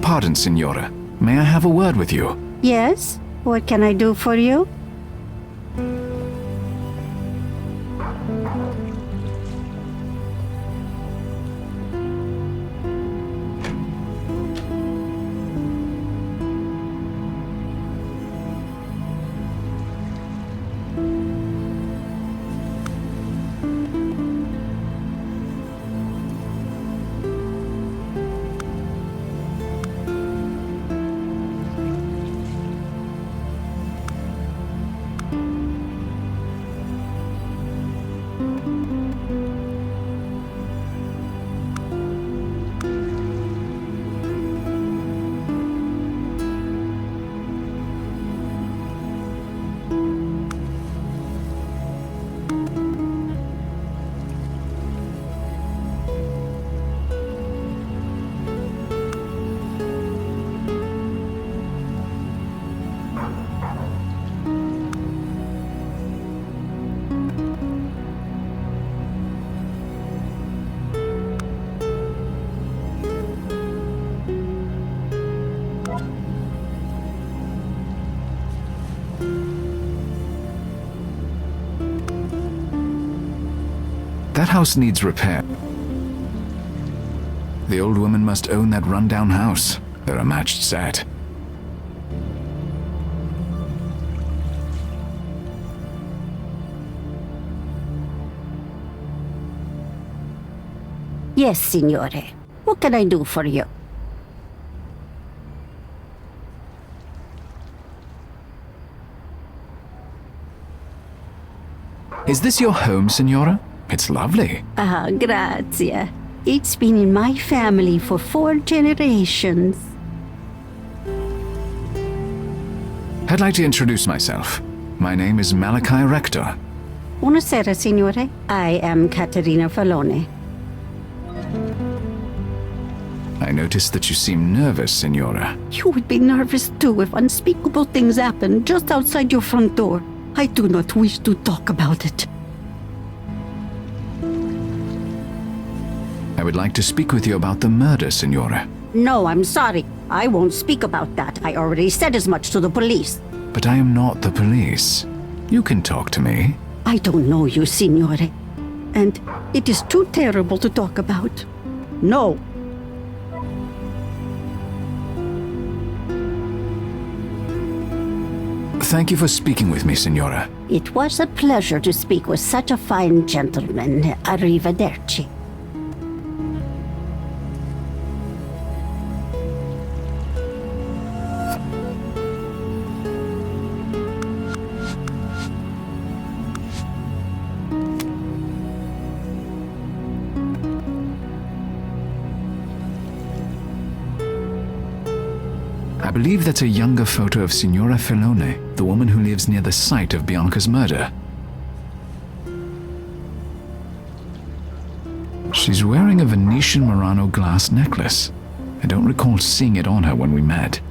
pardon, Signora. May I have a word with you? Yes? What can I do for you? That house needs repair. The old woman must own that run-down house. They're a matched set. Yes, Signore. What can I do for you? Is this your home, Signora? It's lovely. Ah, grazie. It's been in my family for 4 generations. I'd like to introduce myself. My name is Malachi Rector. Buonasera, Signore. I am Caterina Falone. I noticed that you seem nervous, Signora. You would be nervous too if unspeakable things happen just outside your front door. I do not wish to talk about it. I would like to speak with you about the murder, Signora. No, I'm sorry. I won't speak about that. I already said as much to the police. But I am not the police. You can talk to me. I don't know you, Signore. And it is too terrible to talk about. No. Thank you for speaking with me, Signora. It was a pleasure to speak with such a fine gentleman. Arrivederci. I believe that's a younger photo of Signora Falone, the woman who lives near the site of Bianca's murder. She's wearing a Venetian Murano glass necklace. I don't recall seeing it on her when we met.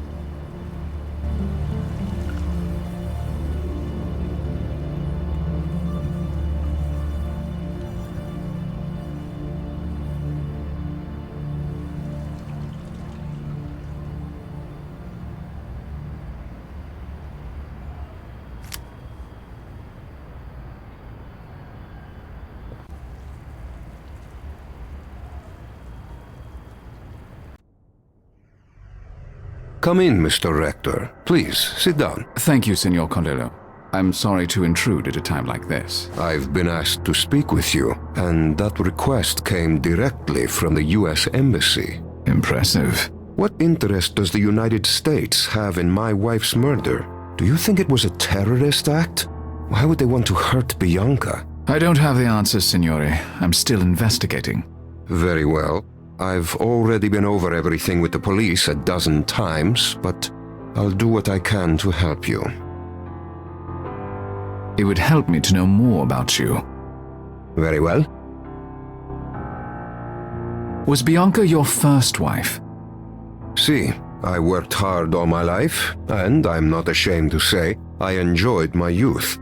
Come in, Mr. Rector. Please, sit down. Thank you, Signor Condello. I'm sorry to intrude at a time like this. I've been asked to speak with you, and that request came directly from the U.S. Embassy. Impressive. What interest does the United States have in my wife's murder? Do you think it was a terrorist act? Why would they want to hurt Bianca? I don't have the answers, Signore. I'm still investigating. Very well. I've already been over everything with the police a dozen times, but I'll do what I can to help you. It would help me to know more about you. Very well. Was Bianca your first wife? See, I worked hard all my life, and I'm not ashamed to say I enjoyed my youth.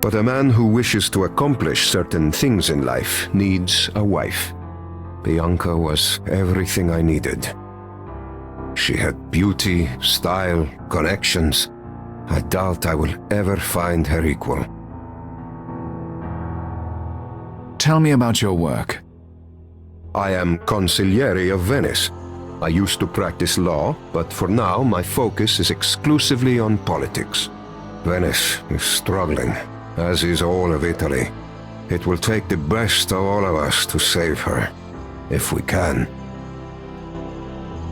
But a man who wishes to accomplish certain things in life needs a wife. Bianca was everything I needed. She had beauty, style, connections. I doubt I will ever find her equal. Tell me about your work. I am consigliere of Venice. I used to practice law, but for now my focus is exclusively on politics. Venice is struggling, as is all of Italy. It will take the best of all of us to save her, if we can.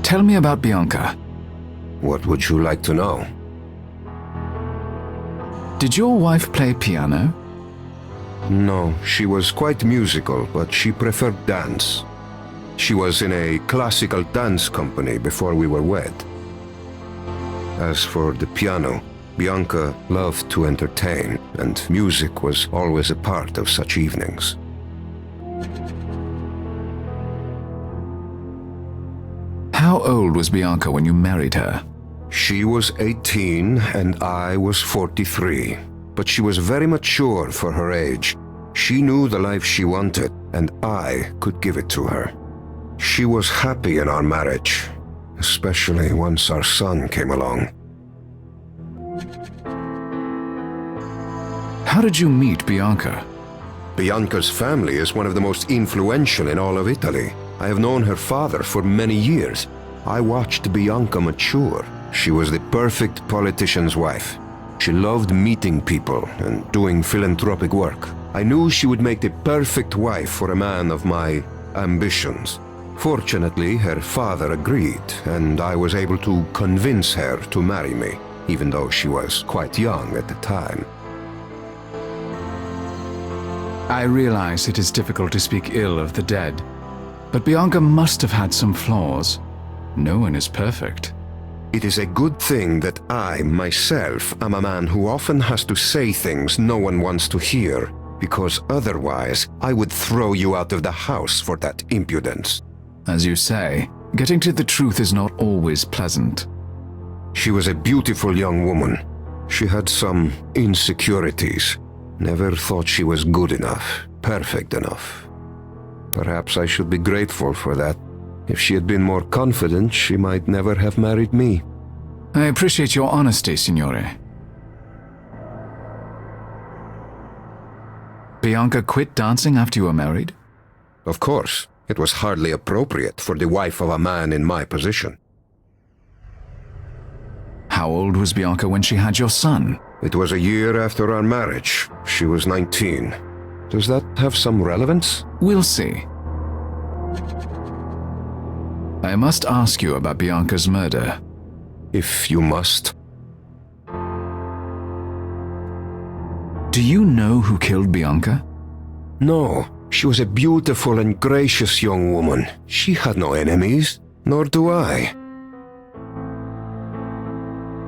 Tell me about Bianca. What would you like to know? Did your wife play piano? No, she was quite musical, but she preferred dance. She was in a classical dance company before we were wed. As for the piano, Bianca loved to entertain, and music was always a part of such evenings. How old was Bianca when you married her? She was 18 and I was 43, but she was very mature for her age. She knew the life she wanted, and I could give it to her. She was happy in our marriage, especially once our son came along. How did you meet Bianca? Bianca's family is one of the most influential in all of Italy. I have known her father for many years. I watched Bianca mature. She was the perfect politician's wife. She loved meeting people and doing philanthropic work. I knew she would make the perfect wife for a man of my ambitions. Fortunately, her father agreed, and I was able to convince her to marry me, even though she was quite young at the time. I realize it is difficult to speak ill of the dead, but Bianca must have had some flaws. No one is perfect. It is a good thing that I, myself, am a man who often has to say things no one wants to hear, because otherwise I would throw you out of the house for that impudence. As you say, getting to the truth is not always pleasant. She was a beautiful young woman. She had some insecurities. Never thought she was good enough, perfect enough. Perhaps I should be grateful for that. If she had been more confident, she might never have married me. I appreciate your honesty, Signore. Bianca quit dancing after you were married? Of course, it was hardly appropriate for the wife of a man in my position. How old was Bianca when she had your son? It was a year after our marriage. She was 19. Does that have some relevance? We'll see. I must ask you about Bianca's murder. If you must. Do you know who killed Bianca? No, she was a beautiful and gracious young woman. She had no enemies, nor do I.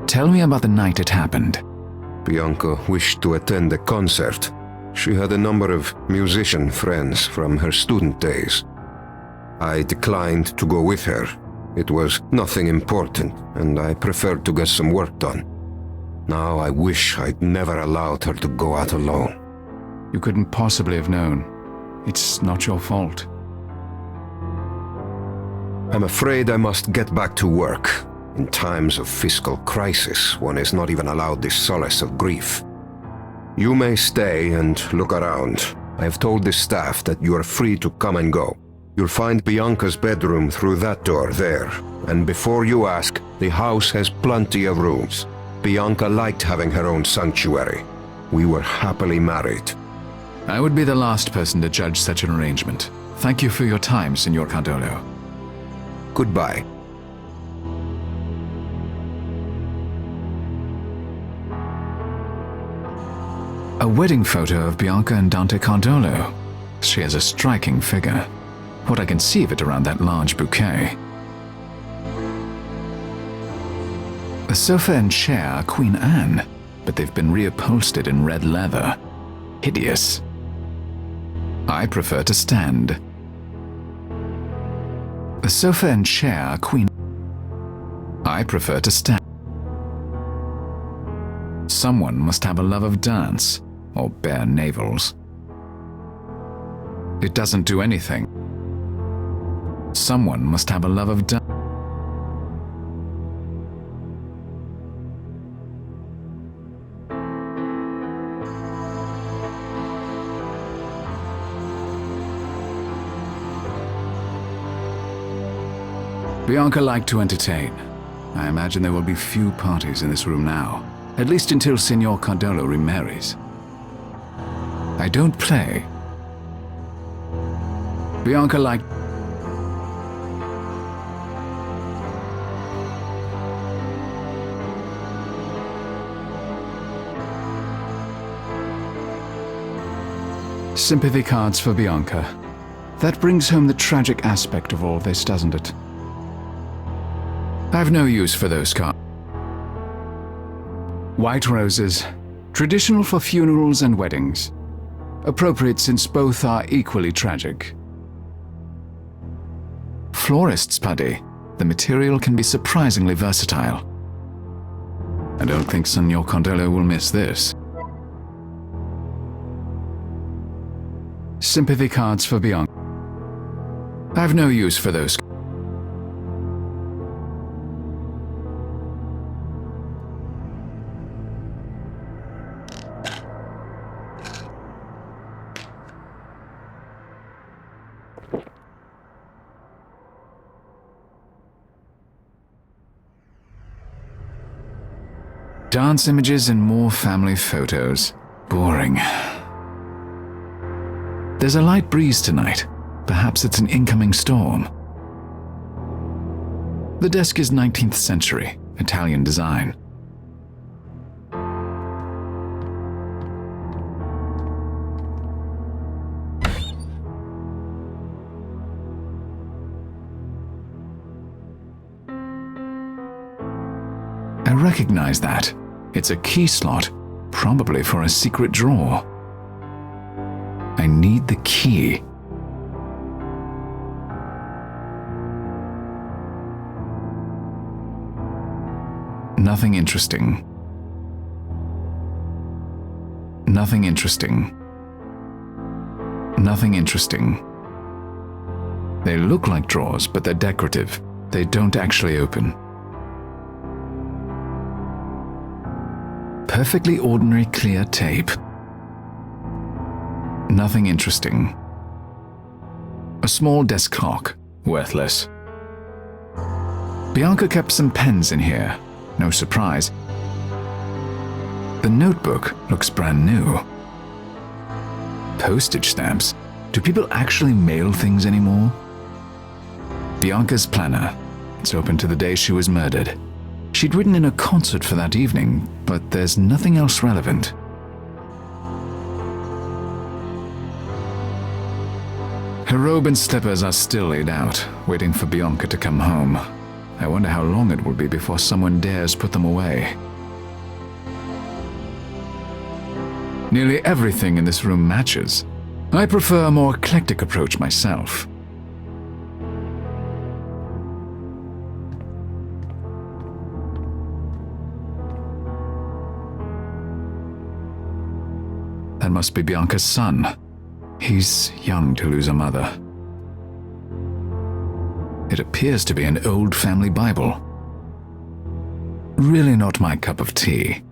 Tell me about the night it happened. Bianca wished to attend a concert. She had a number of musician friends from her student days. I declined to go with her. It was nothing important, and I preferred to get some work done. Now I wish I'd never allowed her to go out alone. You couldn't possibly have known. It's not your fault. I'm afraid I must get back to work. In times of fiscal crisis, one is not even allowed the solace of grief. You may stay and look around. I have told the staff that you are free to come and go. You'll find Bianca's bedroom through that door there. And before you ask, the house has plenty of rooms. Bianca liked having her own sanctuary. We were happily married. I would be the last person to judge such an arrangement. Thank you for your time, Signor Cardolo. Goodbye. A wedding photo of Bianca and Dante Cardolo. She has a striking figure. What I can see of it around that large bouquet. The sofa and chair are Queen Anne, but they've been reupholstered in red leather. Hideous. I prefer to stand. The sofa and chair are Queen. I prefer to stand. Someone must have a love of dance, or bare navels. It doesn't do anything. Someone must have a love of dance. Bianca liked to entertain. I imagine there will be few parties in this room now, at least until Signor Cardolo remarries. I don't play. Bianca liked... Sympathy cards for Bianca. That brings home the tragic aspect of all this, doesn't it? I've no use for those cards. White roses, traditional for funerals and weddings. Appropriate since both are equally tragic. Florist's putty. The material can be surprisingly versatile. I don't think Signor Cardolo will miss this. Sympathy cards for Bianca. I've no use for those. Dance images and more family photos. Boring. There's a light breeze tonight. Perhaps it's an incoming storm. The desk is 19th century, Italian design. I recognize that. It's a key slot, probably for a secret drawer. I need the key. Nothing interesting. Nothing interesting. Nothing interesting. They look like drawers, but they're decorative. They don't actually open. Perfectly ordinary clear tape. Nothing interesting. A small desk clock. Worthless. Bianca kept some pens in here. No surprise. The notebook looks brand new. Postage stamps. Do people actually mail things anymore? Bianca's planner. It's open to the day she was murdered. She'd written in a concert for that evening, but there's nothing else relevant. Her robe and slippers are still laid out, waiting for Bianca to come home. I wonder how long it will be before someone dares put them away. Nearly everything in this room matches. I prefer a more eclectic approach myself. That must be Bianca's son. He's young to lose a mother. It appears to be an old family Bible. Really not my cup of tea.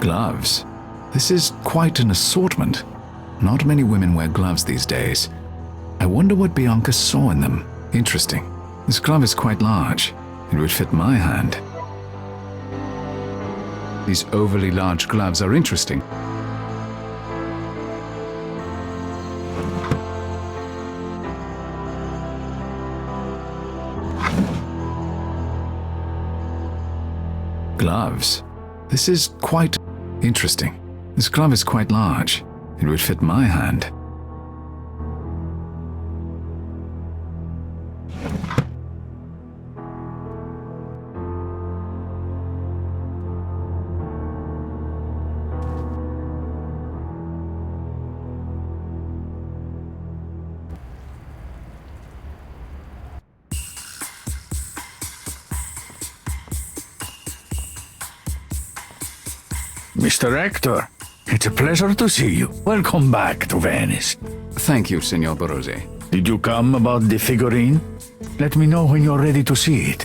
Gloves. This is quite an assortment. Not many women wear gloves these days. I wonder what Bianca saw in them. Interesting. This glove is quite large. It would fit my hand. These overly large gloves are interesting. Gloves. This is quite interesting. This glove is quite large. It would fit my hand. Mr. Rector, it's a pleasure to see you. Welcome back to Venice. Thank you, Signor Barozzi. Did you come about the figurine? Let me know when you're ready to see it.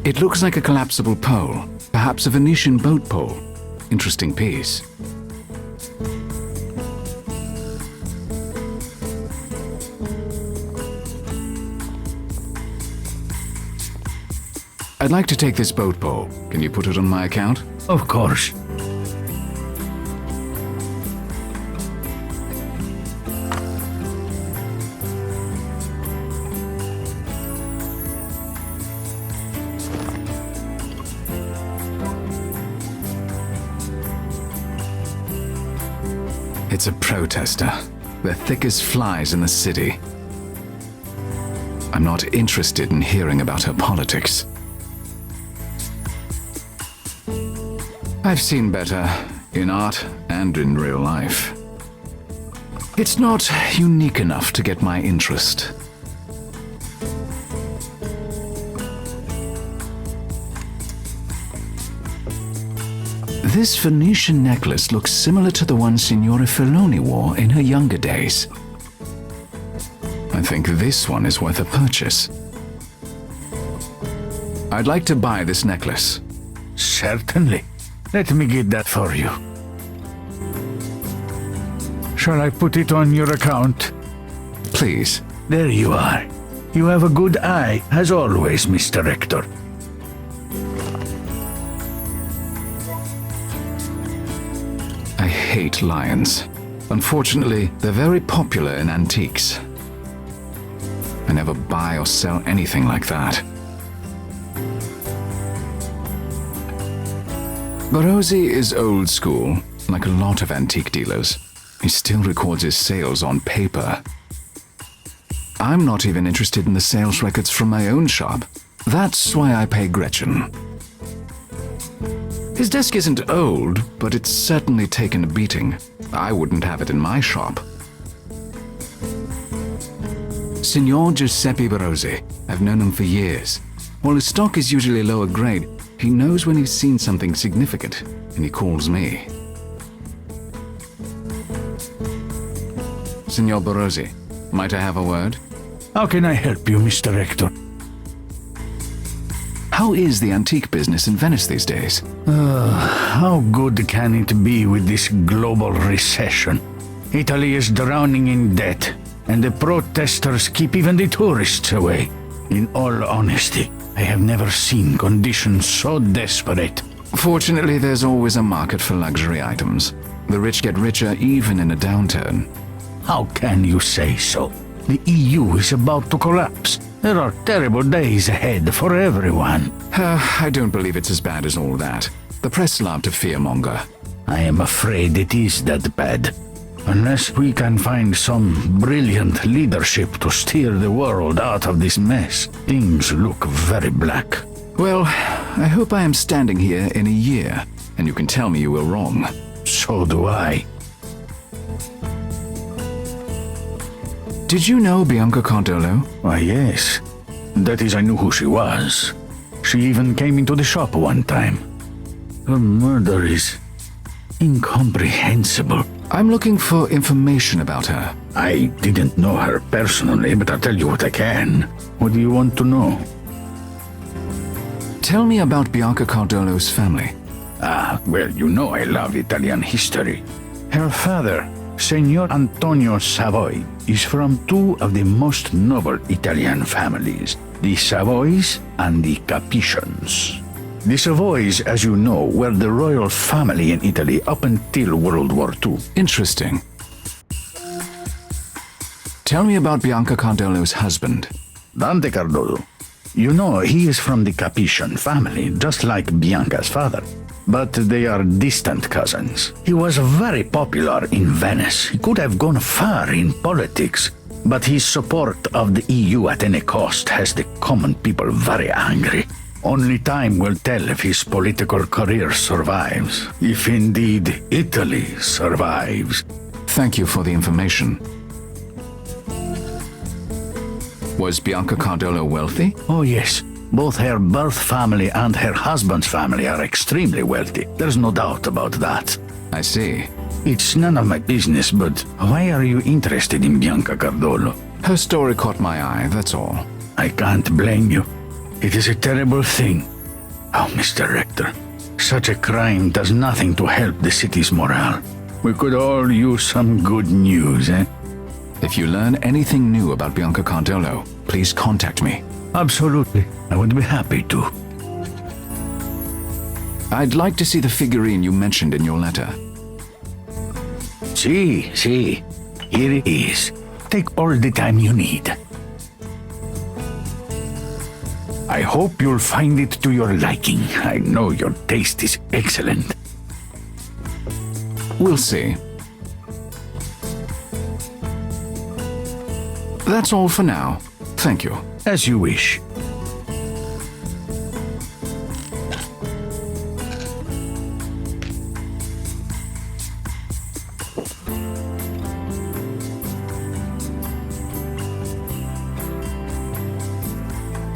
It looks like a collapsible pole, perhaps a Venetian boat pole. Interesting piece. I'd like to take this boat pole. Can you put it on my account? Of course. It's a protester. The thickest flies in the city. I'm not interested in hearing about her politics. I've seen better, in art and in real life. It's not unique enough to get my interest. This Venetian necklace looks similar to the one Signora Filoni wore in her younger days. I think this one is worth a purchase. I'd like to buy this necklace. Certainly. Let me get that for you. Shall I put it on your account? Please. There you are. You have a good eye, as always, Mr. Rector. I hate lions. Unfortunately, they're very popular in antiques. I never buy or sell anything like that. Barozzi is old school, like a lot of antique dealers. He still records his sales on paper. I'm not even interested in the sales records from my own shop. That's why I pay Gretchen. His desk isn't old, but it's certainly taken a beating. I wouldn't have it in my shop. Signor Giuseppe Barozzi. I've known him for years. While his stock is usually lower grade, he knows when he's seen something significant, and he calls me. Signor Barozzi, might I have a word? How can I help you, Mr. Rector? How is the antique business in Venice these days? How good can it be with this global recession? Italy is drowning in debt, and the protesters keep even the tourists away. In all honesty, I have never seen conditions so desperate. Fortunately, there's always a market for luxury items. The rich get richer even in a downturn. How can you say so? The EU is about to collapse. There are terrible days ahead for everyone. I don't believe it's as bad as all that. The press love to fearmonger. I am afraid it is that bad. Unless we can find some brilliant leadership to steer the world out of this mess, things look very black. Well, I hope I am standing here in a year, and you can tell me you were wrong. So do I. Did you know Bianca Cardolo? Why, yes. That is, I knew who she was. She even came into the shop one time. Her murder is incomprehensible. I'm looking for information about her. I didn't know her personally, but I'll tell you what I can. What do you want to know? Tell me about Bianca Cardolo's family. Well, you know I love Italian history. Her father, Signor Antonio Savoy, is from two of the most noble Italian families, the Savoys and the Capetians. The Savoys, as you know, were the royal family in Italy up until World War II. Interesting. Tell me about Bianca Cardolo's husband. Dante Cardoso. You know, he is from the Capetian family, just like Bianca's father. But they are distant cousins. He was very popular in Venice. He could have gone far in politics, but his support of the EU at any cost has the common people very angry. Only time will tell if his political career survives, if indeed Italy survives. Thank you for the information. Was Bianca Cardolo wealthy? Oh yes, both her birth family and her husband's family are extremely wealthy. There's no doubt about that. I see. It's none of my business, but why are you interested in Bianca Cardolo? Her story caught my eye, that's all. I can't blame you. It is a terrible thing. Oh, Mr. Rector, such a crime does nothing to help the city's morale. We could all use some good news, eh? If you learn anything new about Bianca Cardolo, please contact me. Absolutely. I would be happy to. I'd like to see the figurine you mentioned in your letter. See. Here it is. Take all the time you need. I hope you'll find it to your liking. I know your taste is excellent. We'll see. That's all for now. Thank you. As you wish.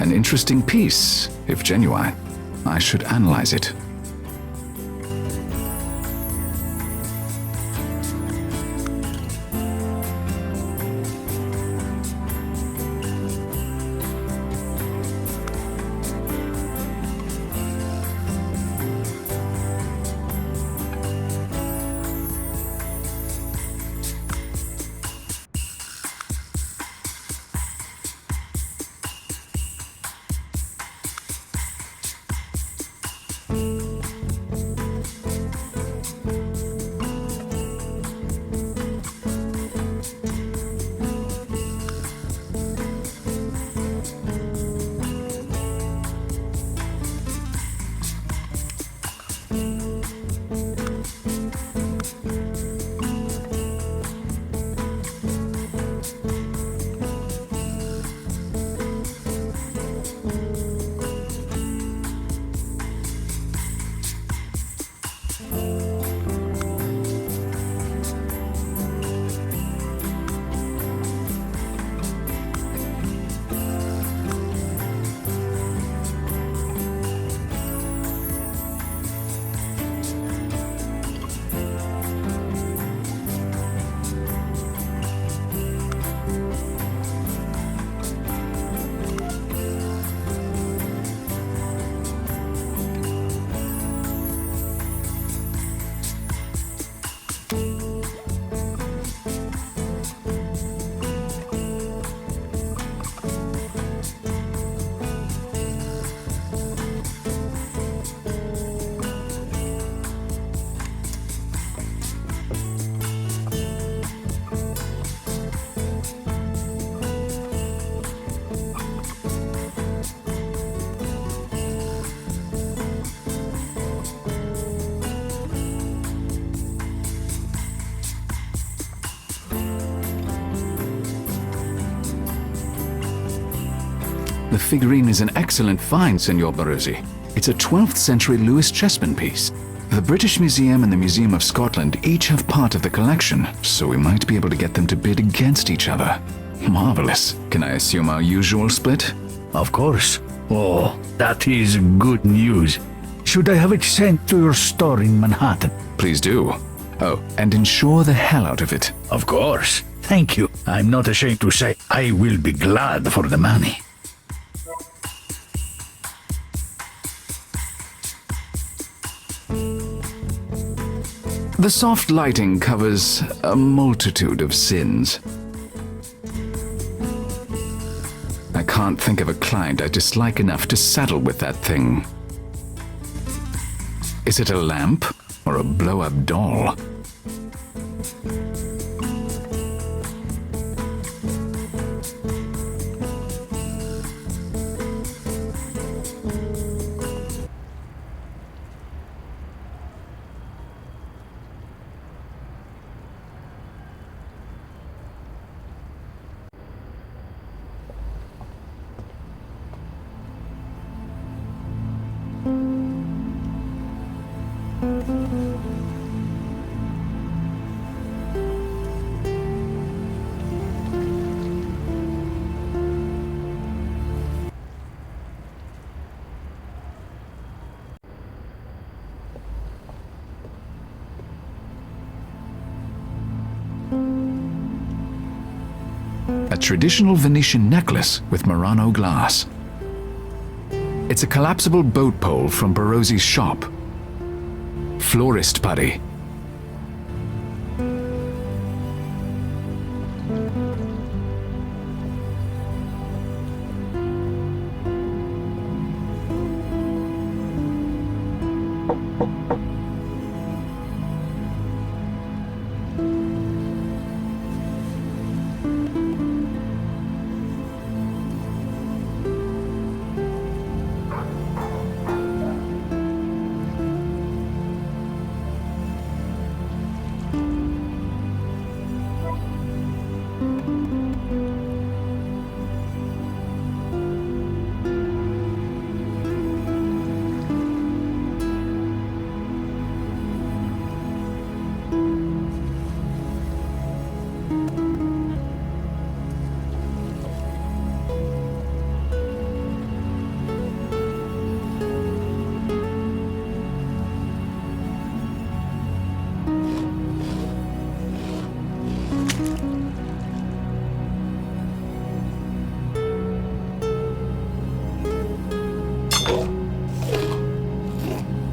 An interesting piece, if genuine. I should analyze it. The figurine is an excellent find, Senor Barozzi. It's a 12th century Lewis Chessman piece. The British Museum and the Museum of Scotland each have part of the collection, so we might be able to get them to bid against each other. Marvelous. Can I assume our usual split? Of course. Oh, that is good news. Should I have it sent to your store in Manhattan? Please do. Oh, and insure the hell out of it. Of course. Thank you. I'm not ashamed to say I will be glad for the money. The soft lighting covers a multitude of sins. I can't think of a client I dislike enough to saddle with that thing. Is it a lamp or a blow-up doll? A traditional Venetian necklace with Murano glass. It's a collapsible boat pole from Barozzi's shop. Florist putty.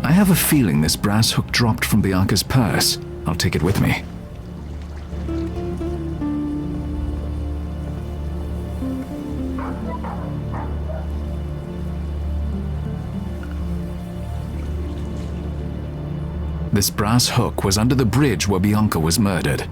I have a feeling this brass hook dropped from Bianca's purse. I'll take it with me. This brass hook was under the bridge where Bianca was murdered.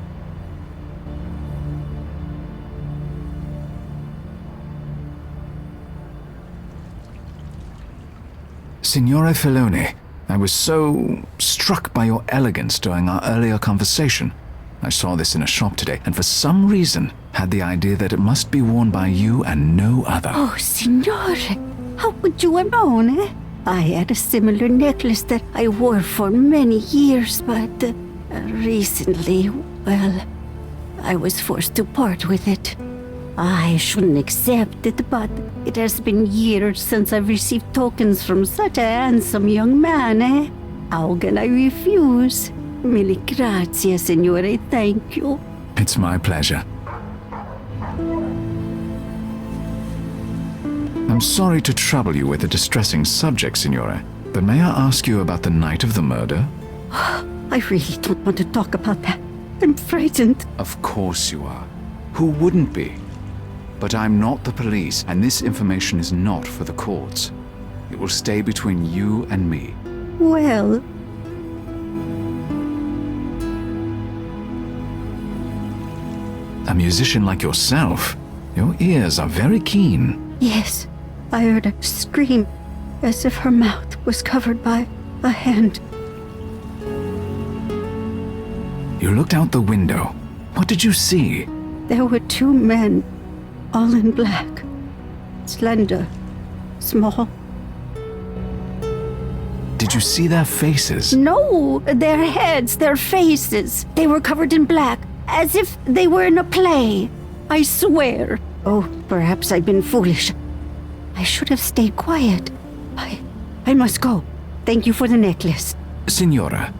Signore Filoni, I was so struck by your elegance during our earlier conversation. I saw this in a shop today, and for some reason had the idea that it must be worn by you and no other. Oh, Signore, how would you have known, eh? I had a similar necklace that I wore for many years, but recently, well, I was forced to part with it. I shouldn't accept it, but it has been years since I've received tokens from such a handsome young man, eh? How can I refuse? Mille grazie, Signore, thank you. It's my pleasure. I'm sorry to trouble you with a distressing subject, Signore, but may I ask you about the night of the murder? I really don't want to talk about that. I'm frightened. Of course you are. Who wouldn't be? But I'm not the police, and this information is not for the courts. It will stay between you and me. Well, A musician like yourself, your ears are very keen. yes, I heard a scream as if her mouth was covered by a hand. You looked out the window. What did you see? There were two men, all in black, slender, small. Did you see their faces? No, their heads, their faces. They were covered in black, as if they were in a play. I swear. Oh, perhaps I've been foolish. I should have stayed quiet. I must go. Thank you for the necklace. Signora.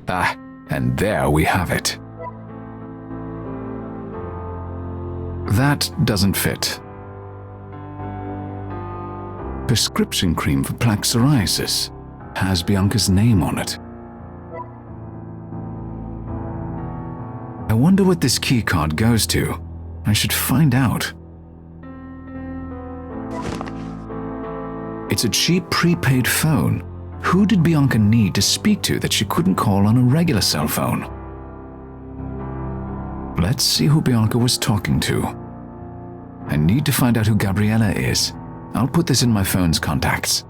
Ah, and there we have it. That doesn't fit. Prescription cream for plaque psoriasis has Bianca's name on it. I wonder what this keycard goes to. I should find out. It's a cheap prepaid phone. Who did Bianca need to speak to that she couldn't call on a regular cell phone? Let's see who Bianca was talking to. I need to find out who Gabriella is. I'll put this in my phone's contacts.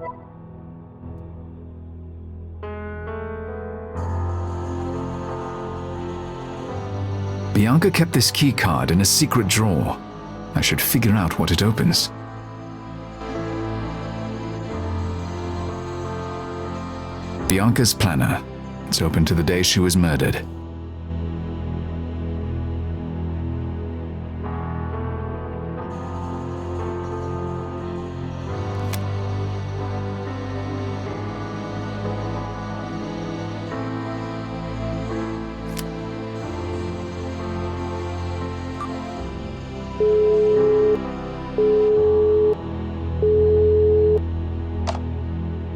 Bianca kept this key card in a secret drawer. I should figure out what it opens. Bianca's planner. It's open to the day she was murdered.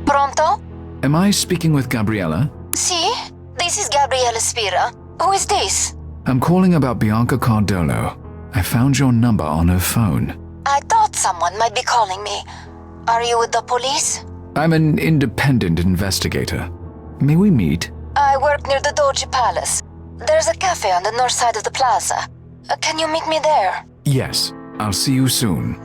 Pronto? Am I speaking with Gabriella? Sì? This is Gabriella Spira. Who is this? I'm calling about Bianca Cardolo. I found your number on her phone. I thought someone might be calling me. Are you with the police? I'm an independent investigator. May we meet? I work near the Doge Palace. There's a cafe on the north side of the plaza. Can you meet me there? Yes, I'll see you soon.